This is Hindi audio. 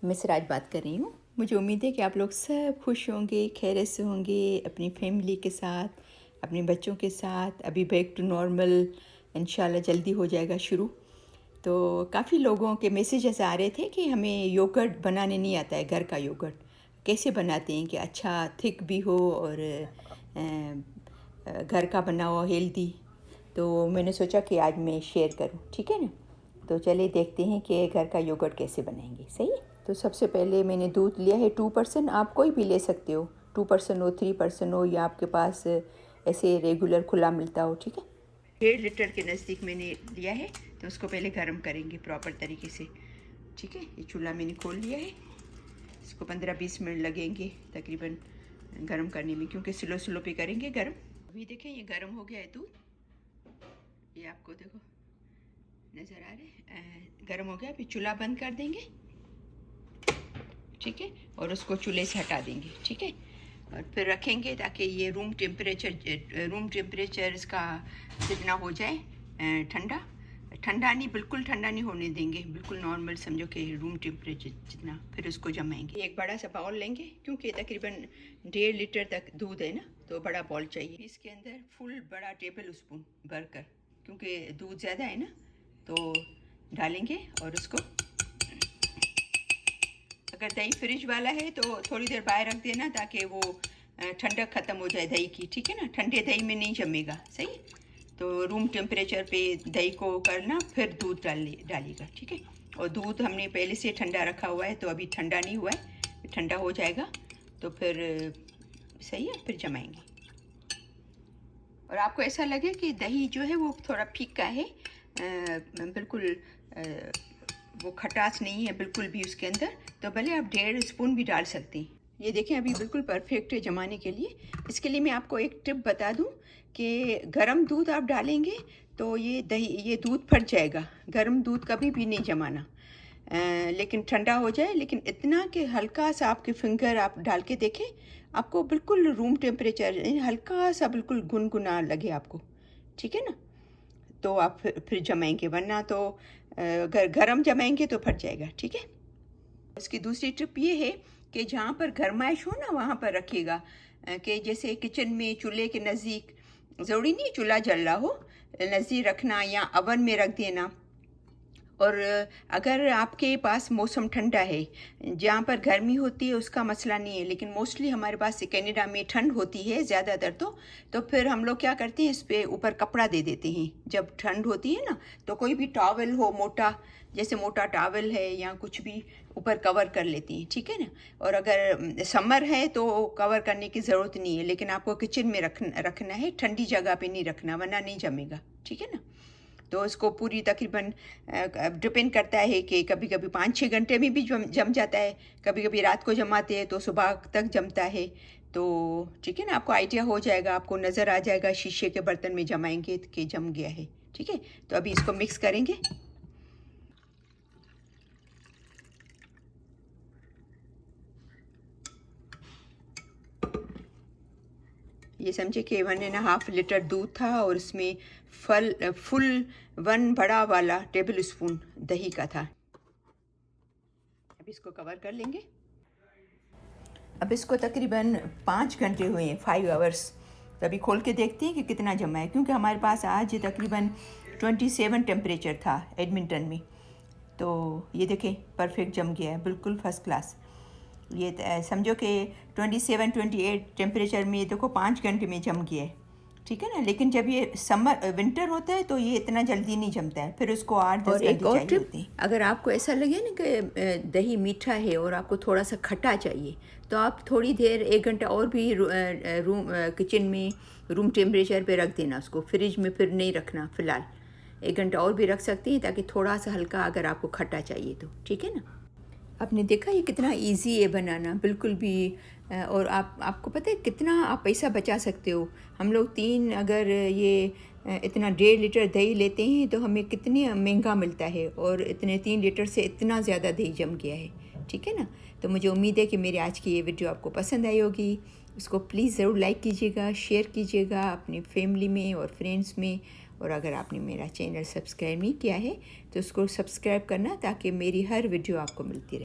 मैं सिराज बात कर रही हूँ। मुझे उम्मीद है कि आप लोग सब खुश होंगे, खैरियत से होंगे, अपनी फैमिली के साथ, अपने बच्चों के साथ। अभी बैक टू नॉर्मल इंशाल्लाह जल्दी हो जाएगा शुरू। तो काफ़ी लोगों के मैसेजेस आ रहे थे कि हमें योगर्ट बनाने नहीं आता है, घर का योगर्ट कैसे बनाते हैं कि अच्छा थिक भी हो और घर का बना हो, हेल्दी। तो मैंने सोचा कि आज मैं शेयर करूं, ठीक है ना। तो चलिए देखते हैं कि घर का योगर्ट कैसे बनाएंगे। सही है। तो सबसे पहले मैंने दूध लिया है 2%। आप कोई भी ले सकते हो, 2% हो, 3% हो, या आपके पास ऐसे रेगुलर खुला मिलता हो, ठीक है। 1.5 लीटर के नज़दीक मैंने लिया है। तो उसको पहले गर्म करेंगे प्रॉपर तरीके से, ठीक है। ये चूल्हा मैंने खोल लिया है। इसको 15-20 मिनट लगेंगे तकरीबन गर्म करने में, क्योंकि स्लो स्लो पे करेंगे गर्म। अभी देखें ये गर्म हो गया है दूध, ये आपको देखो नज़र आ रहे हैं, गर्म हो गया। फिर चूल्हा बंद कर देंगे, ठीक है, और उसको चूल्हे से हटा देंगे, ठीक है। और फिर रखेंगे ताकि ये रूम टेम्परेचर इसका जितना हो जाए ठंडा। ठंडा नहीं, बिल्कुल ठंडा नहीं होने देंगे, बिल्कुल नॉर्मल समझो कि रूम टेम्परेचर जितना। फिर उसको जमाएंगे। एक बड़ा सा बाउल लेंगे, क्योंकि तकरीबन 1.5 लीटर तक दूध है ना, तो बड़ा बाउल चाहिए। इसके अंदर फुल बड़ा टेबल स्पून भरकर, क्योंकि दूध ज़्यादा है ना, तो डालेंगे। और उसको, अगर दही फ्रिज वाला है तो थोड़ी देर बाहर रख देना ताकि वो ठंडक ख़त्म हो जाए दही की, ठीक है ना। ठंडे दही में नहीं जमेगा, सही। तो रूम टेम्परेचर पे दही को करना, फिर दूध डालिएगा, ठीक है। और दूध हमने पहले से ठंडा रखा हुआ है, तो अभी ठंडा नहीं हुआ है, ठंडा हो जाएगा तो फिर सही है, फिर जमाएंगे। और आपको ऐसा लगे कि दही जो है वो थोड़ा फीका है, बिल्कुल वो खटास नहीं है बिल्कुल भी उसके अंदर, तो भले आप 1.5 स्पून भी डाल सकते हैं। ये देखें अभी बिल्कुल परफेक्ट है जमाने के लिए। इसके लिए मैं आपको एक टिप बता दूं कि गरम दूध आप डालेंगे तो ये दूध फट जाएगा। गरम दूध कभी भी नहीं जमाना, लेकिन ठंडा हो जाए, लेकिन इतना कि हल्का सा आपके फिंगर आप डाल के देखें, आपको बिल्कुल रूम टेम्परेचर, हल्का सा बिल्कुल गुनगुना लगे आपको, ठीक है ना। तो आप फिर जमाएंगे, वरना तो अगर गरम जमाएंगे तो फट जाएगा, ठीक है। उसकी दूसरी टिप ये है कि जहाँ पर गरमाइश हो ना वहाँ पर रखिएगा, कि जैसे किचन में चूल्हे के नज़दीक, ज़रूरी नहीं चूल्हा जल रहा हो, नज़दीक रखना या अवन में रख देना। और अगर आपके पास मौसम ठंडा है, जहाँ पर गर्मी होती है उसका मसला नहीं है, लेकिन मोस्टली हमारे पास कनाडा में ठंड होती है ज़्यादातर, तो फिर हम लोग क्या करते हैं, इस पर ऊपर कपड़ा दे देते हैं जब ठंड होती है ना। तो कोई भी टॉवल हो मोटा, जैसे मोटा टॉवल है या कुछ भी, ऊपर कवर कर लेते हैं, ठीक है ना। और अगर समर है तो कवर करने की ज़रूरत नहीं है, लेकिन आपको किचन में रखना है, ठंडी जगह पे नहीं रखना, वरना नहीं जमेगा, ठीक है ना। तो इसको पूरी तकरीबन डिपेंड करता है कि कभी कभी 5-6 घंटे में भी जम जाता है, कभी कभी रात को जमाते हैं तो सुबह तक जमता है। तो ठीक है ना, आपको आइडिया हो जाएगा, आपको नज़र आ जाएगा शीशे के बर्तन में जमाएंगे कि जम गया है, ठीक है। तो अभी इसको मिक्स करेंगे। ये समझे कि 1.5 लीटर दूध था और इसमें फुल 1 बड़ा वाला टेबल स्पून दही का था। अब इसको कवर कर लेंगे। अब इसको तकरीबन 5 घंटे हुए हैं, 5 आवर्स। तो अभी खोल के देखते हैं कि कितना जमा है, क्योंकि हमारे पास आज तकरीबन 27 टेम्परेचर था एडमिंटन में। तो ये देखें परफेक्ट जम गया है, बिल्कुल फर्स्ट क्लास। ये समझो कि 27-28 टेम्परेचर में देखो 5 घंटे में जम गया है, ठीक है ना। लेकिन जब ये विंटर होता है तो ये इतना जल्दी नहीं जमता है, फिर उसको 8-10 घंटे चाहिए होते हैं। अगर आपको ऐसा लगे ना कि दही मीठा है और आपको थोड़ा सा खट्टा चाहिए, तो आप थोड़ी देर 1 घंटा और भी किचन में रूम टेम्परेचर पे रख देना उसको, फ्रिज में फिर नहीं रखना फ़िलहाल। 1 घंटा और भी रख सकती हैं ताकि थोड़ा सा हल्का, अगर आपको खट्टा चाहिए तो, ठीक है ना। आपने देखा ये कितना इजी है बनाना, बिल्कुल भी। और आपको पता है कितना आप पैसा बचा सकते हो। हम लोग अगर ये इतना 1.5 लीटर दही लेते हैं तो हमें कितनी महंगा मिलता है, और इतने 3 लीटर से इतना ज़्यादा दही जम गया है, ठीक है ना। तो मुझे उम्मीद है कि मेरी आज की ये वीडियो आपको पसंद आई होगी। उसको प्लीज़ ज़रूर लाइक कीजिएगा, शेयर कीजिएगा अपनी फैमिली में और फ्रेंड्स में। और अगर आपने मेरा चैनल सब्सक्राइब नहीं किया है तो उसको सब्सक्राइब करना, ताकि मेरी हर वीडियो आपको मिलती रहे।